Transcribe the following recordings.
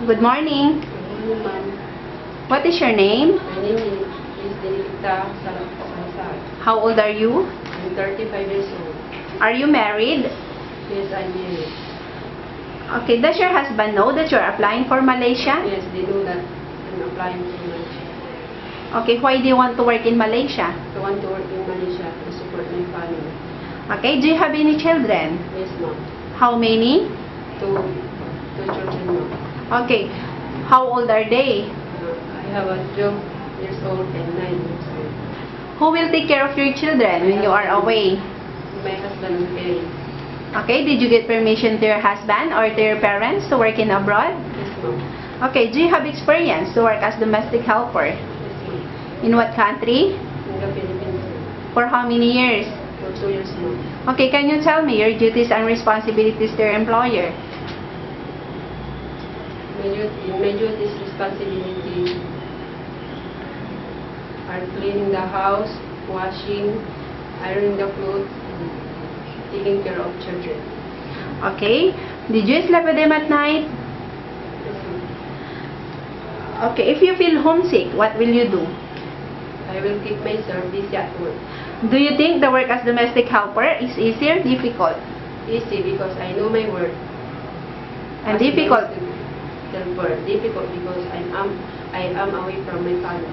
Good morning. Good morning, ma'am. What is your name? My name is Delicta Salazar. How old are you? I'm 35 years old. Are you married? Yes, I'm married. Okay, does your husband know that you're applying for Malaysia? Yes, they know that I'm applying for Malaysia. Okay, why do you want to work in Malaysia? I want to work in Malaysia to support my family. Okay, do you have any children? Yes, ma'am. How many? Two children, ma'am. Okay, how old are they? I have a 12 years old and 9 years old. Who will take care of your children when you are away? My husband is married. Okay, did you get permission to your husband or to your parents to work in abroad? Yes, ma'am. Okay, do you have experience to work as domestic helper? Yes, ma'am. In what country? In the Philippines, ma'am. For how many years? For 2 years, ma'am. Okay, can you tell me your duties and responsibilities to your employer? My duties responsibility are cleaning the house, washing, ironing the clothes, and taking care of children. Okay, did you sleep with them at night? Yes, ma'am. Okay, if you feel homesick, what will you do? I will keep myself busy at work. Do you think the work as domestic helper is easy or difficult? Easy because I know my work. And As difficult? Helper. Difficult because I am away from my family.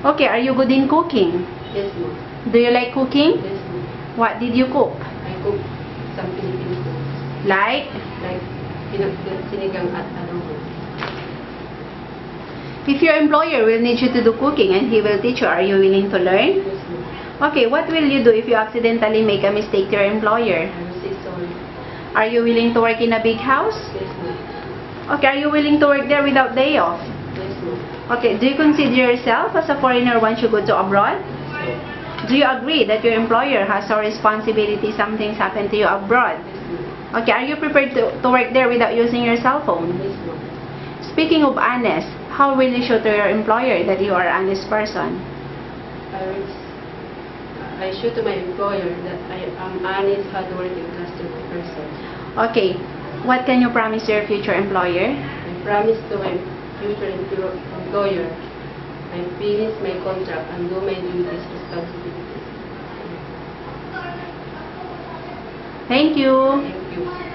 Okay, are you good in cooking? Yes, ma'am. Do you like cooking? Yes, ma'am. What did you cook? I cook some Filipino foods Like? like sinigang at adobo. If your employer will need you to do cooking and he will teach you, are you willing to learn? Yes, ma'am. Okay, what will you do if you accidentally make a mistake to your employer? I will say sorry. Are you willing to work in a big house? Yes, ma'am. Okay, are you willing to work there without day off? Yes, ma'am. Okay, do you consider yourself as a foreigner once you go to abroad? Do you agree that your employer has a responsibility something's happened to you abroad? Yes, ma'am. Okay, are you prepared to work there without using your cell phone? Yes, ma'am. Speaking of honest, how will you show to your employer that you are an honest person? I show to my employer that I am honest, hardworking, trustworthy person. Okay, what can you promise your future employer? I promise to my future employer I finish my contract and do my duties responsibilities. Thank you. Thank you.